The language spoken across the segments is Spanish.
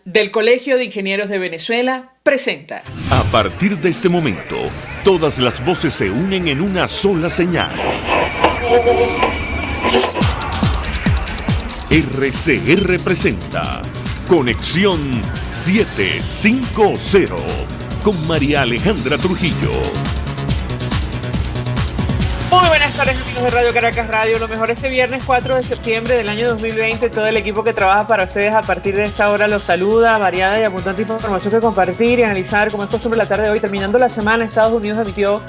del Colegio de Ingenieros de Venezuela presenta. A partir de este momento, todas las voces se unen en una sola señal. RCR presenta Conexión 750 con María Alejandra Trujillo. Muy buenas tardes, amigos de Radio Caracas Radio. Lo mejor este viernes 4 de septiembre del año 2020. Todo el equipo que trabaja para ustedes a partir de esta hora los saluda. Variada y abundante información que compartir y analizar, como es costumbre la tarde de hoy. Terminando la semana, Estados Unidos emitió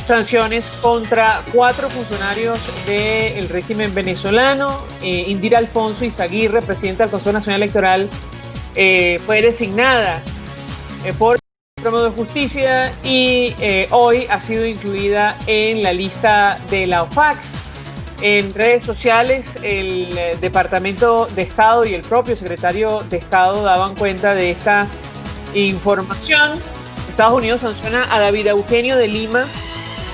sanciones contra 4 funcionarios del régimen venezolano. Indira Alfonso Izaguirre, presidenta del Consejo Nacional Electoral, fue designada por Supremo de Justicia y hoy ha sido incluida en la lista de la OFAC. En redes sociales, el Departamento de Estado y el propio secretario de Estado daban cuenta de esta información. Estados Unidos sanciona a David Eugenio de Lima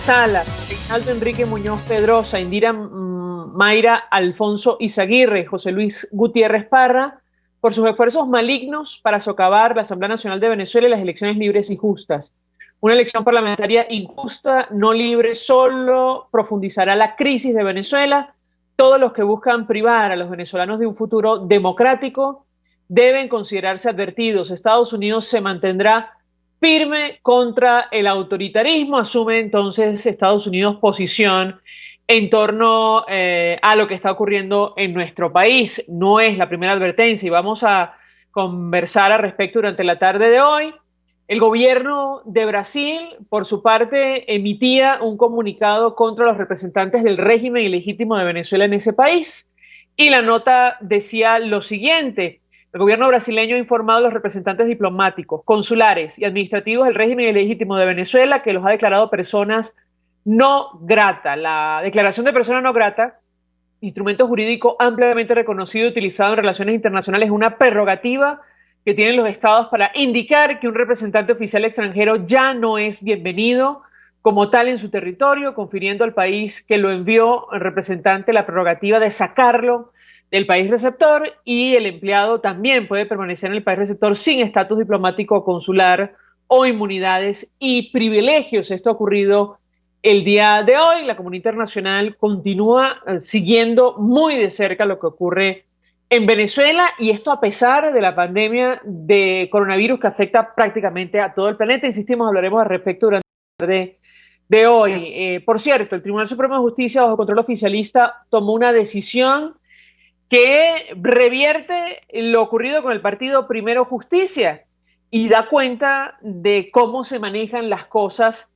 Salas, Reinaldo Enrique Muñoz Pedrosa, Indira Mayra Alfonso Izaguirre, José Luis Gutiérrez Parra, por sus esfuerzos malignos para socavar la Asamblea Nacional de Venezuela y las elecciones libres y justas. Una elección parlamentaria injusta, no libre, solo profundizará la crisis de Venezuela. Todos los que buscan privar a los venezolanos de un futuro democrático deben considerarse advertidos. Estados Unidos se mantendrá firme contra el autoritarismo. Asume entonces Estados Unidos posición en torno a lo que está ocurriendo en nuestro país. No es la primera advertencia y vamos a conversar al respecto durante la tarde de hoy. El gobierno de Brasil, por su parte, emitía un comunicado contra los representantes del régimen ilegítimo de Venezuela en ese país y la nota decía lo siguiente: el gobierno brasileño ha informado a los representantes diplomáticos, consulares y administrativos del régimen ilegítimo de Venezuela que los ha declarado personas no grata. La declaración de persona no grata, instrumento jurídico ampliamente reconocido y utilizado en relaciones internacionales, es una prerrogativa que tienen los estados para indicar que un representante oficial extranjero ya no es bienvenido como tal en su territorio, confiriendo al país que lo envió el representante la prerrogativa de sacarlo del país receptor, y el empleado también puede permanecer en el país receptor sin estatus diplomático o consular o inmunidades y privilegios. Esto ha ocurrido el día de hoy. La comunidad internacional continúa siguiendo muy de cerca lo que ocurre en Venezuela, y esto a pesar de la pandemia de coronavirus que afecta prácticamente a todo el planeta. Insistimos, hablaremos al respecto durante la tarde de hoy. Por cierto, el Tribunal Supremo de Justicia, bajo control oficialista, tomó una decisión que revierte lo ocurrido con el partido Primero Justicia y da cuenta de cómo se manejan las cosas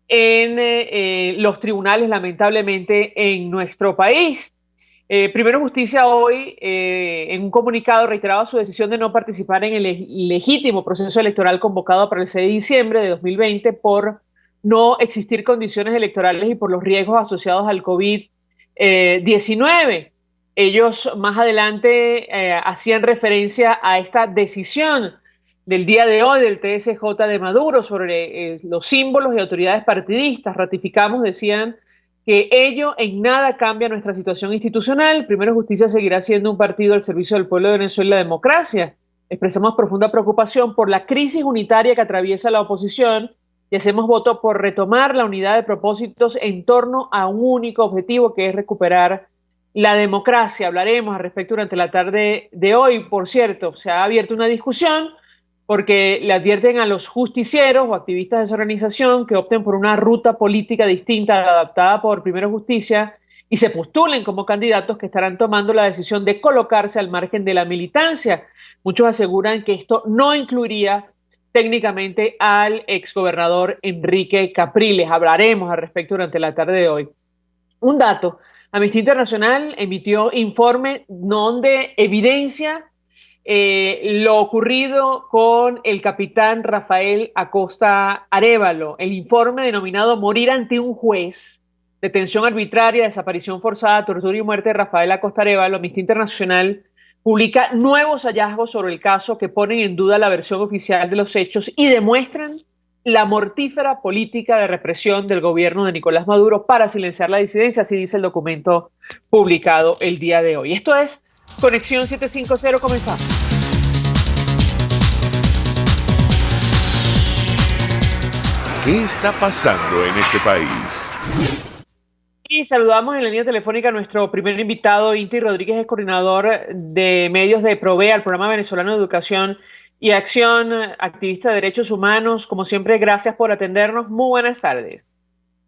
en los tribunales, lamentablemente, en nuestro país. Primero Justicia hoy, en un comunicado, reiteraba su decisión de no participar en el legítimo proceso electoral convocado para el 6 de diciembre de 2020 por no existir condiciones electorales y por los riesgos asociados al COVID-19. Ellos más adelante hacían referencia a esta decisión del día de hoy del TSJ de Maduro sobre los símbolos y autoridades partidistas. Ratificamos, decían, que ello en nada cambia nuestra situación institucional. Primero Justicia seguirá siendo un partido al servicio del pueblo de Venezuela y la democracia. Expresamos profunda preocupación por la crisis unitaria que atraviesa la oposición y hacemos voto por retomar la unidad de propósitos en torno a un único objetivo, que es recuperar la democracia. Hablaremos al respecto durante la tarde de hoy. Por cierto, se ha abierto una discusión porque le advierten a los justicieros o activistas de esa organización que opten por una ruta política distinta a la adoptada por Primero Justicia y se postulen como candidatos, que estarán tomando la decisión de colocarse al margen de la militancia. Muchos aseguran que esto no incluiría técnicamente al exgobernador Enrique Capriles. Hablaremos al respecto durante la tarde de hoy. Un dato: Amnistía Internacional emitió informe donde evidencia lo ocurrido con el capitán Rafael Acosta Arévalo. El informe denominado Morir ante un juez, detención arbitraria, desaparición forzada, tortura y muerte de Rafael Acosta Arévalo. Amnistía Internacional publica nuevos hallazgos sobre el caso que ponen en duda la versión oficial de los hechos y demuestran la mortífera política de represión del gobierno de Nicolás Maduro para silenciar la disidencia. Así dice el documento publicado el día de hoy. Esto es Conexión 750, comenzamos. ¿Qué está pasando en este país? Y saludamos en la línea telefónica a nuestro primer invitado, Inti Rodríguez, es coordinador de medios de Provea, el Programa Venezolano de Educación y Acción, activista de derechos humanos. Como siempre, gracias por atendernos. Muy buenas tardes.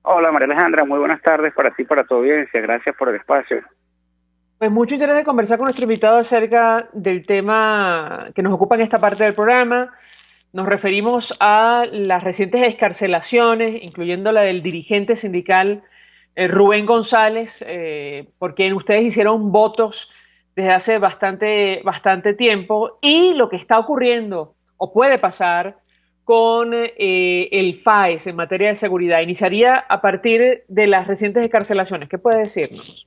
Hola María Alejandra, muy buenas tardes para ti y para tu audiencia. Gracias por el espacio. Pues mucho interés de conversar con nuestro invitado acerca del tema que nos ocupa en esta parte del programa. Nos referimos a las recientes excarcelaciones, incluyendo la del dirigente sindical Rubén González, por quien ustedes hicieron votos desde hace bastante tiempo, y lo que está ocurriendo o puede pasar con el FAES en materia de seguridad. Iniciaría a partir de las recientes excarcelaciones. ¿Qué puede decirnos?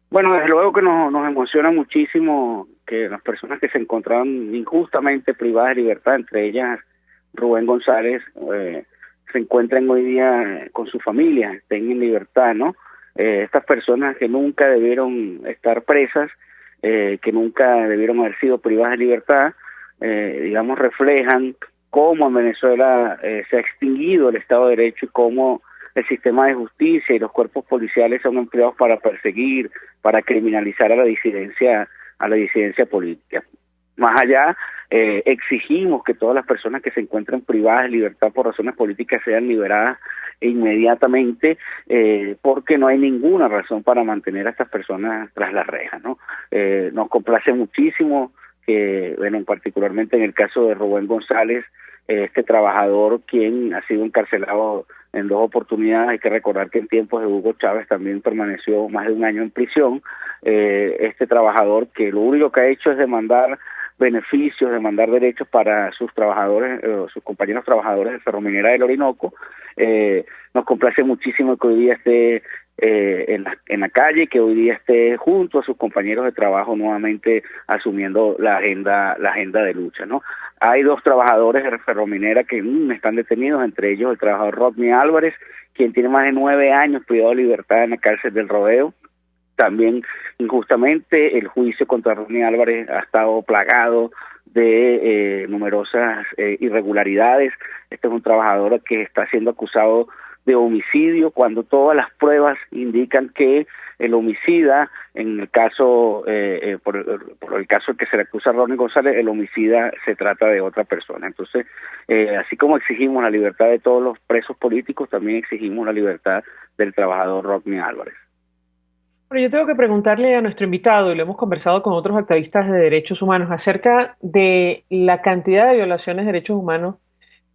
Bueno, desde luego que nos emociona muchísimo que las personas que se encontraban injustamente privadas de libertad, entre ellas Rubén González, se encuentren hoy día con su familia, estén en libertad, ¿no? Estas personas que nunca debieron estar presas, que nunca debieron haber sido privadas de libertad, digamos, reflejan cómo en Venezuela se ha extinguido el Estado de Derecho y cómo el sistema de justicia y los cuerpos policiales son empleados para perseguir, para criminalizar a la disidencia política. Más allá, exigimos que todas las personas que se encuentren privadas de libertad por razones políticas sean liberadas inmediatamente, porque no hay ninguna razón para mantener a estas personas tras las rejas, ¿no? Nos complace muchísimo que, bueno, particularmente en el caso de Rubén González, este trabajador quien ha sido encarcelado en 2 oportunidades. Hay que recordar que en tiempos de Hugo Chávez también permaneció más de 1 año en prisión. Este trabajador que lo único que ha hecho es demandar beneficios, demandar derechos para sus trabajadores, sus compañeros trabajadores de Ferrominera del Orinoco. Nos complace muchísimo que hoy día esté en la calle, que hoy día esté junto a sus compañeros de trabajo nuevamente asumiendo la agenda de lucha, ¿no? Hay 2 trabajadores de Ferrominera que están detenidos, entre ellos el trabajador Rodney Álvarez, quien tiene más de 9 años privado de libertad en la cárcel del Rodeo. También, injustamente, el juicio contra Rodney Álvarez ha estado plagado de numerosas irregularidades. Este es un trabajador que está siendo acusado de homicidio cuando todas las pruebas indican que el homicida, en el caso por el caso que se le acusa a Rodney González, el homicida se trata de otra persona. Entonces, así como exigimos la libertad de todos los presos políticos, también exigimos la libertad del trabajador Rodney Álvarez. Bueno, yo tengo que preguntarle a nuestro invitado, y lo hemos conversado con otros activistas de derechos humanos, acerca de la cantidad de violaciones de derechos humanos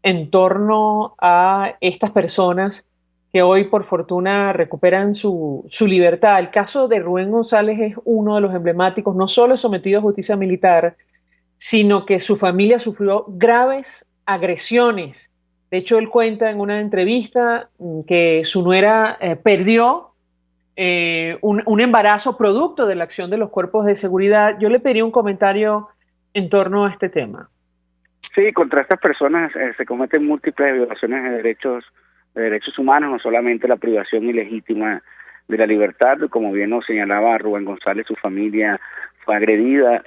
en torno a estas personas que hoy por fortuna recuperan su libertad. El caso de Rubén González es uno de los emblemáticos, no solo sometido a justicia militar, sino que su familia sufrió graves agresiones. De hecho, él cuenta en una entrevista que su nuera perdió un embarazo producto de la acción de los cuerpos de seguridad. Yo le pedí un comentario en torno a este tema. Sí, contra estas personas se cometen múltiples violaciones de derechos humanos, no solamente la privación ilegítima de la libertad, como bien nos señalaba Rubén González, su familia fue agredida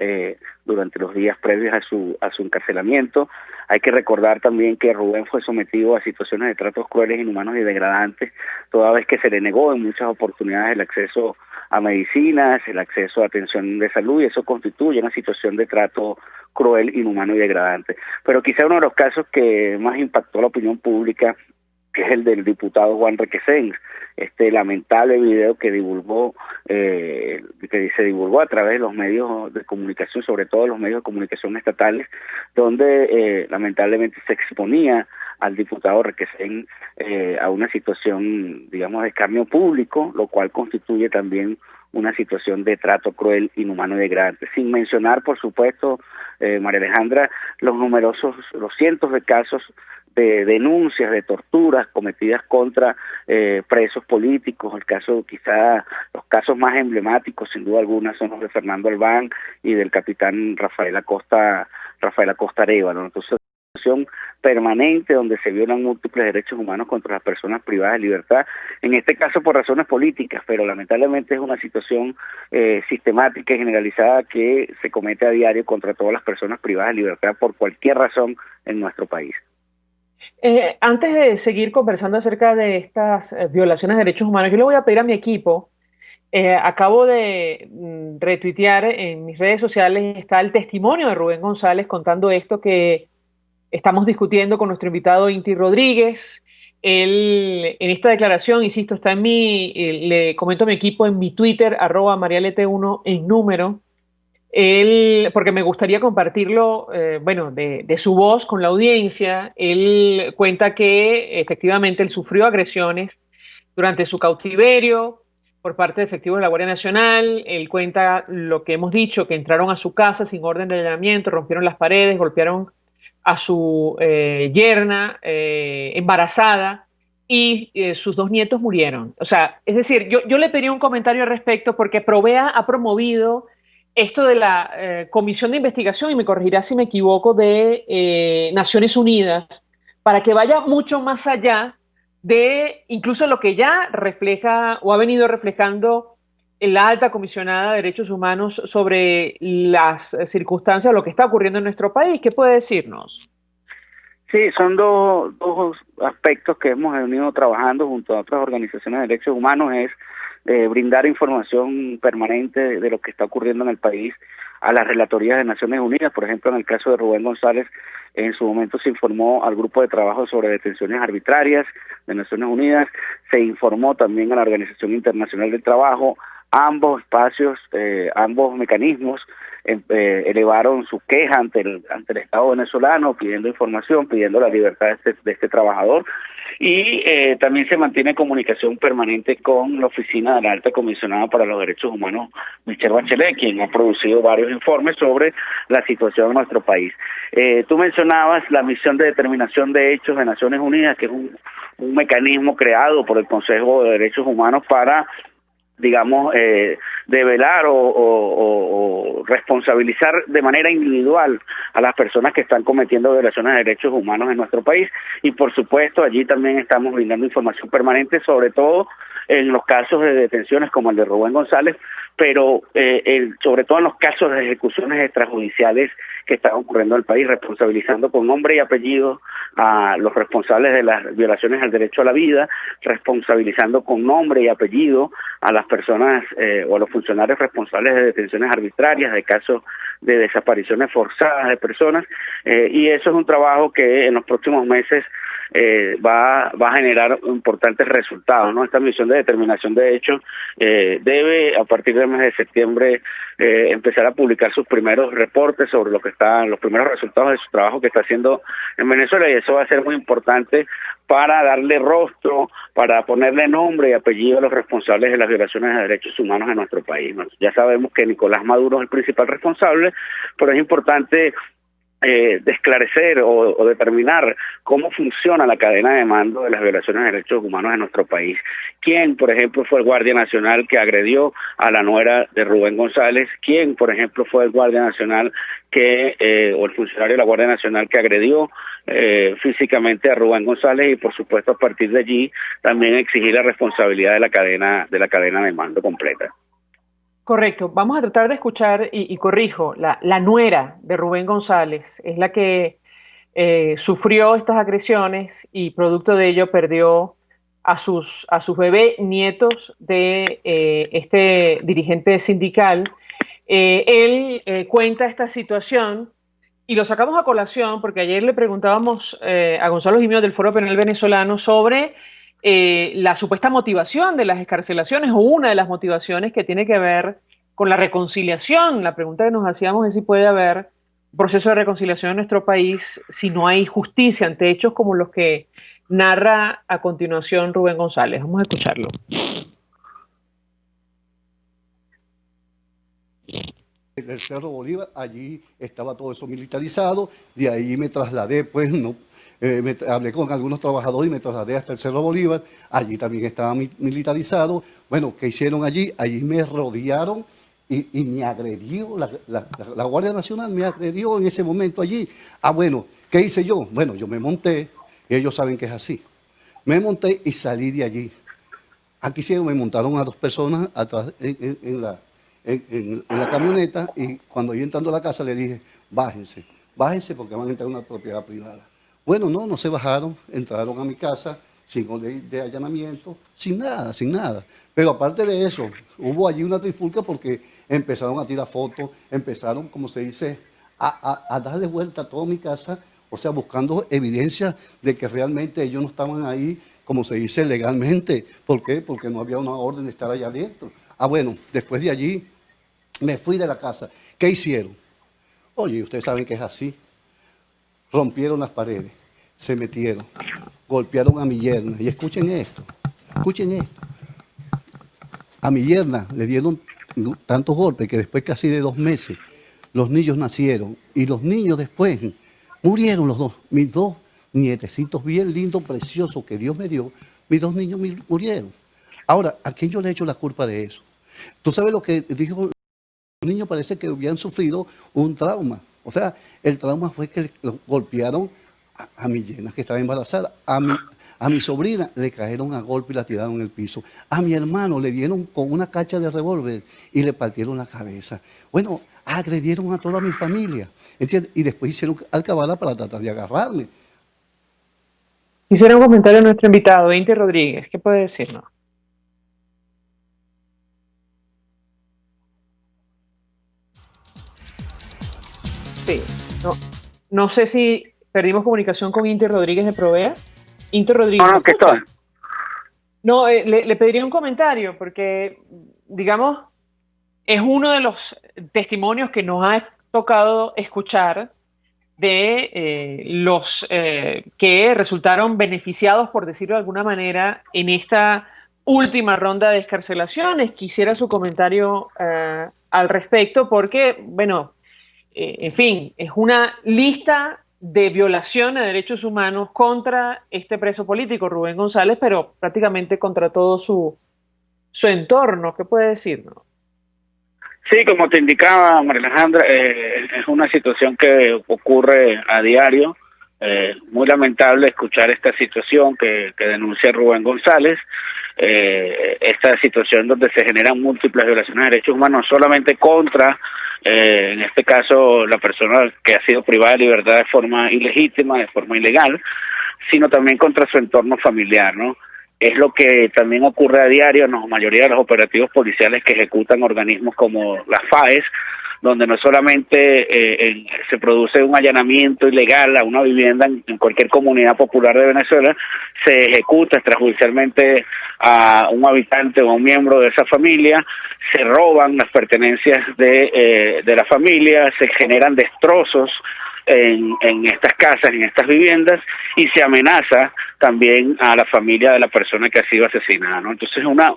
durante los días previos a su encarcelamiento. Hay que recordar también que Rubén fue sometido a situaciones de tratos crueles, inhumanos y degradantes, toda vez que se le negó en muchas oportunidades el acceso a medicinas, el acceso a atención de salud, y eso constituye una situación de trato cruel, inhumano y degradante. Pero quizá uno de los casos que más impactó a la opinión pública, que es el del diputado Juan Requesens, este lamentable video que se divulgó a través de los medios de comunicación, sobre todo los medios de comunicación estatales, donde lamentablemente se exponía al diputado Requesens a una situación, digamos, de escarnio público, lo cual constituye también una situación de trato cruel, inhumano y degradante. Sin mencionar, por supuesto, María Alejandra, los cientos de casos de denuncias de torturas cometidas contra presos políticos. Los casos más emblemáticos, sin duda alguna, son los de Fernando Albán y del capitán Rafael Acosta Arévalo. Entonces, una situación permanente donde se violan múltiples derechos humanos contra las personas privadas de libertad, en este caso por razones políticas, pero lamentablemente es una situación sistemática y generalizada que se comete a diario contra todas las personas privadas de libertad por cualquier razón en nuestro país. Antes de seguir conversando acerca de estas violaciones de derechos humanos, yo le voy a pedir a mi equipo, acabo de retuitear en mis redes sociales, está el testimonio de Rubén González contando esto que estamos discutiendo con nuestro invitado Inti Rodríguez. Él, en esta declaración, insisto, está en le comento a mi equipo en mi Twitter, @marialete1 en número. Él, porque me gustaría compartirlo, bueno, de su voz con la audiencia. Él cuenta que efectivamente él sufrió agresiones durante su cautiverio por parte de efectivos de la Guardia Nacional. Él cuenta lo que hemos dicho, que entraron a su casa sin orden de allanamiento, rompieron las paredes, golpearon a su yerna embarazada y sus dos nietos murieron. O sea, es decir, yo le pedí un comentario al respecto porque Provea ha promovido esto de la comisión de investigación, y me corregirá si me equivoco, de Naciones Unidas, para que vaya mucho más allá de incluso lo que ya refleja o ha venido reflejando la alta comisionada de derechos humanos sobre las circunstancias, lo que está ocurriendo en nuestro país. ¿Qué puede decirnos? Sí, son dos aspectos que hemos venido trabajando junto a otras organizaciones de derechos humanos, es brindar información permanente de lo que está ocurriendo en el país a las relatorías de Naciones Unidas. Por ejemplo, en el caso de Rubén González, en su momento se informó al Grupo de Trabajo sobre Detenciones Arbitrarias de Naciones Unidas, se informó también a la Organización Internacional del Trabajo. Ambos espacios, ambos mecanismos elevaron su queja ante el Estado venezolano, pidiendo información, pidiendo la libertad de este trabajador, y también se mantiene comunicación permanente con la oficina de la Alta Comisionada para los Derechos Humanos, Michelle Bachelet, quien ha producido varios informes sobre la situación en nuestro país. Tú mencionabas la misión de determinación de hechos de Naciones Unidas, que es un mecanismo creado por el Consejo de Derechos Humanos para, digamos, develar o responsabilizar de manera individual a las personas que están cometiendo violaciones de derechos humanos en nuestro país. Y por supuesto allí también estamos brindando información permanente, sobre todo en los casos de detenciones como el de Rubén González, pero sobre todo en los casos de ejecuciones extrajudiciales que están ocurriendo en el país, responsabilizando con nombre y apellido a los responsables de las violaciones al derecho a la vida, responsabilizando con nombre y apellido a las personas o a los funcionarios responsables de detenciones arbitrarias, de casos de desapariciones forzadas de personas, y eso es un trabajo que en los próximos meses va a generar importantes resultados, ¿no? Esta misión de determinación de hechos debe, a partir del mes de septiembre, empezar a publicar sus primeros reportes sobre lo que están, los primeros resultados de su trabajo que está haciendo en Venezuela, y eso va a ser muy importante para darle rostro, para ponerle nombre y apellido a los responsables de las violaciones de derechos humanos en nuestro país, ¿no? Ya sabemos que Nicolás Maduro es el principal responsable, pero es importante de esclarecer o determinar cómo funciona la cadena de mando de las violaciones de derechos humanos en nuestro país. ¿Quién, por ejemplo, fue el guardia nacional que agredió a la nuera de Rubén González? ¿Quién, por ejemplo, fue el guardia nacional o el funcionario de la Guardia Nacional que agredió físicamente a Rubén González? Y por supuesto, a partir de allí también exigir la responsabilidad de la cadena de mando completa. Correcto. Vamos a tratar de escuchar, y corrijo, la nuera de Rubén González es la que sufrió estas agresiones y producto de ello perdió a sus bebés nietos de este dirigente sindical. Él cuenta esta situación y lo sacamos a colación porque ayer le preguntábamos a Gonzalo Gimio del Foro Penal Venezolano sobre la supuesta motivación de las excarcelaciones, o una de las motivaciones que tiene que ver con la reconciliación. La pregunta que nos hacíamos es si puede haber un proceso de reconciliación en nuestro país si no hay justicia ante hechos como los que narra a continuación Rubén González. Vamos a escucharlo. Del Cerro Bolívar, allí estaba todo eso militarizado, de ahí me trasladé, pues no, hablé con algunos trabajadores y me trasladé hasta el Cerro Bolívar, allí también estaba militarizado. Bueno, ¿qué hicieron allí? Allí me rodearon y me agredió, la Guardia Nacional me agredió en ese momento allí. Ah, bueno, ¿qué hice yo? Bueno, yo me monté, y ellos saben que es así, me monté y salí de allí. Aquí hicieron, me montaron a 2 personas atrás en la camioneta, y cuando yo entrando a la casa le dije, bájense porque van a entrar a una propiedad privada. Bueno, no se bajaron, entraron a mi casa sin orden de allanamiento, sin nada, sin nada. Pero aparte de eso, hubo allí una trifulca porque empezaron a tirar fotos, empezaron, como se dice, a darle vuelta a toda mi casa, o sea, buscando evidencia de que realmente ellos no estaban ahí, como se dice, legalmente. ¿Por qué? Porque no había una orden de estar allá adentro. Bueno, después de allí me fui de la casa. ¿Qué hicieron? Oye, ustedes saben que es así. Rompieron las paredes, se metieron, golpearon a mi yerna. Y escuchen esto. A mi yerna le dieron tantos golpes que después casi de 2 meses los niños nacieron. Y los niños después murieron los dos. Mis 2 nietecitos bien lindos, preciosos que Dios me dio, mis 2 niños murieron. Ahora, ¿a quién yo le echo la culpa de eso? Tú sabes lo que dijo, los niños parece que habían sufrido un trauma. O sea, el trauma fue que los golpearon a mi yerna que estaba embarazada, a mi sobrina le cayeron a golpe y la tiraron en el piso. A mi hermano le dieron con una cacha de revólver y le partieron la cabeza. Bueno, agredieron a toda mi familia, ¿entiendes? Y después hicieron alcabala para tratar de agarrarme. Quisiera un comentario a nuestro invitado, Inti Rodríguez. ¿Qué puede decirnos? Sí, no sé si perdimos comunicación con Inti Rodríguez de Provea. Inti Rodríguez. No, que estoy. No, le pediría un comentario porque, digamos, es uno de los testimonios que nos ha tocado escuchar de los que resultaron beneficiados, por decirlo de alguna manera, en esta última ronda de excarcelaciones. Quisiera su comentario al respecto porque, bueno, en fin, es una lista de violación a derechos humanos contra este preso político, Rubén González, pero prácticamente contra todo su entorno. ¿Qué puede decirnos? Sí, como te indicaba, María Alejandra, es una situación que ocurre a diario. Muy lamentable escuchar esta situación que denuncia Rubén González. Esta situación donde se generan múltiples violaciones de derechos humanos, no solamente contra, en este caso, la persona que ha sido privada de libertad de forma ilegítima, de forma ilegal, sino también contra su entorno familiar, ¿no? Es lo que también ocurre a diario en la mayoría de los operativos policiales que ejecutan organismos como las FAES, donde no solamente se produce un allanamiento ilegal a una vivienda en cualquier comunidad popular de Venezuela, se ejecuta extrajudicialmente a un habitante o a un miembro de esa familia, se roban las pertenencias de la familia, se generan destrozos en estas casas, en estas viviendas, y se amenaza también a la familia de la persona que ha sido asesinada, ¿no? Entonces es una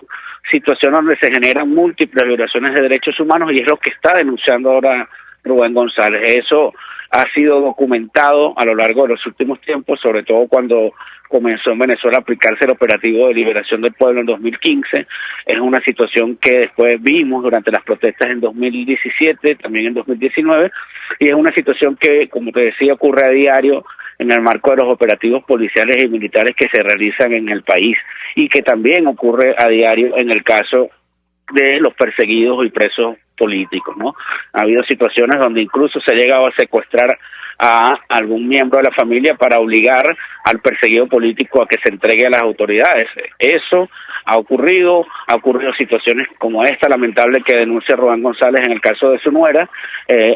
situación donde se generan múltiples violaciones de derechos humanos y es lo que está denunciando ahora Rubén González. Eso ha sido documentado a lo largo de los últimos tiempos, sobre todo cuando comenzó en Venezuela a aplicarse el operativo de liberación del pueblo en 2015. Es una situación que después vimos durante las protestas en 2017, también en 2019, y es una situación que, como te decía, ocurre a diario en el marco de los operativos policiales y militares que se realizan en el país y que también ocurre a diario en el caso de los perseguidos y presos políticos, ¿no? Ha habido situaciones donde incluso se ha llegado a secuestrar a algún miembro de la familia para obligar al perseguido político a que se entregue a las autoridades. Eso ha ocurrido situaciones como esta lamentable que denuncia Rubén González en el caso de su nuera,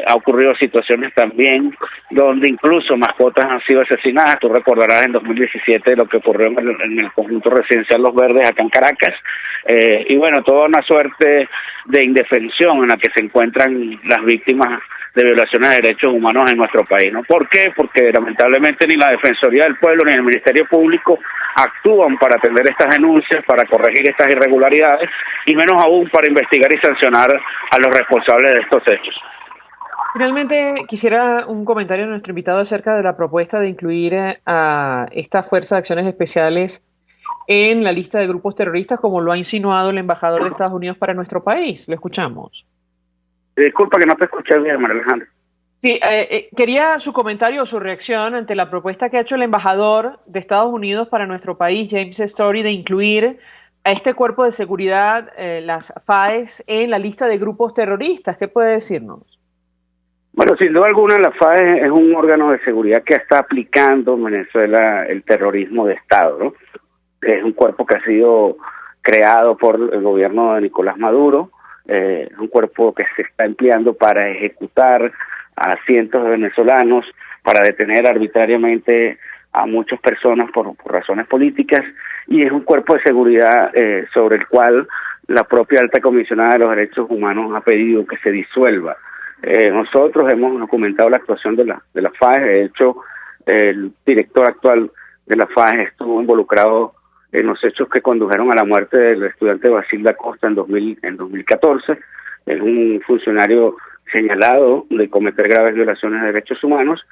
ha ocurrido situaciones también donde incluso mascotas han sido asesinadas. Tú recordarás en 2017 lo que ocurrió en el conjunto residencial Los Verdes acá en Caracas, y bueno, toda una suerte de indefensión en la que se encuentran las víctimas de violaciones de derechos humanos en nuestro país, ¿no? ¿Por qué? Porque lamentablemente ni la Defensoría del Pueblo ni el Ministerio Público actúan para atender estas denuncias, para corregir estas irregularidades, y menos aún para investigar y sancionar a los responsables de estos hechos. Finalmente, quisiera un comentario de nuestro invitado acerca de la propuesta de incluir a esta Fuerza de Acciones Especiales en la lista de grupos terroristas, como lo ha insinuado el embajador de Estados Unidos para nuestro país. Lo escuchamos. Disculpa que no te escuché bien, María Alejandra. Sí, quería su comentario o su reacción ante la propuesta que ha hecho el embajador de Estados Unidos para nuestro país, James Story, de incluir a este cuerpo de seguridad, las FAES, en la lista de grupos terroristas. ¿Qué puede decirnos? Bueno, sin duda alguna la FAE es un órgano de seguridad que está aplicando en Venezuela el terrorismo de Estado, ¿no? Es un cuerpo que ha sido creado por el gobierno de Nicolás Maduro, es un cuerpo que se está empleando para ejecutar a cientos de venezolanos, para detener arbitrariamente a muchas personas por razones políticas, y es un cuerpo de seguridad sobre el cual la propia alta comisionada de los derechos humanos ha pedido que se disuelva. Nosotros hemos documentado la actuación de la FAE. De hecho, el director actual de la FAE estuvo involucrado en los hechos que condujeron a la muerte del estudiante Basilda Costa en 2014. Es un funcionario señalado de cometer graves violaciones de derechos humanos,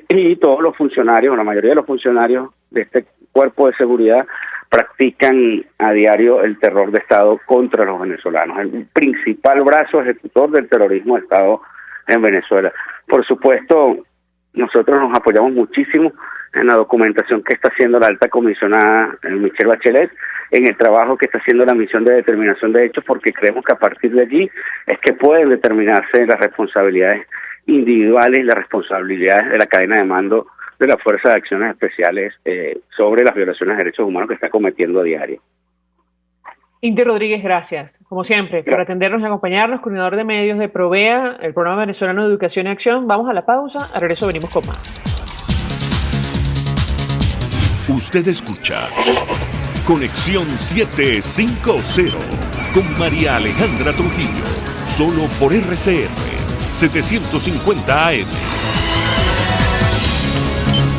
y todos los funcionarios, la mayoría de los funcionarios de este cuerpo de seguridad practican a diario el terror de Estado contra los venezolanos, el principal brazo ejecutor del terrorismo de Estado en Venezuela. Por supuesto, nosotros nos apoyamos muchísimo en la documentación que está haciendo la alta comisionada Michelle Bachelet, en el trabajo que está haciendo la misión de determinación de hechos, porque creemos que a partir de allí es que pueden determinarse las responsabilidades individuales y las responsabilidades de la cadena de mando de la Fuerza de Acciones Especiales sobre las violaciones de derechos humanos que está cometiendo a diario. Inti Rodríguez, gracias, como siempre, por atendernos y acompañarnos, coordinador de medios de Provea, el programa venezolano de Educación y Acción. Vamos a la pausa, al regreso venimos con más. Usted escucha Conexión 750 con María Alejandra Trujillo, solo por RCR 750 AM.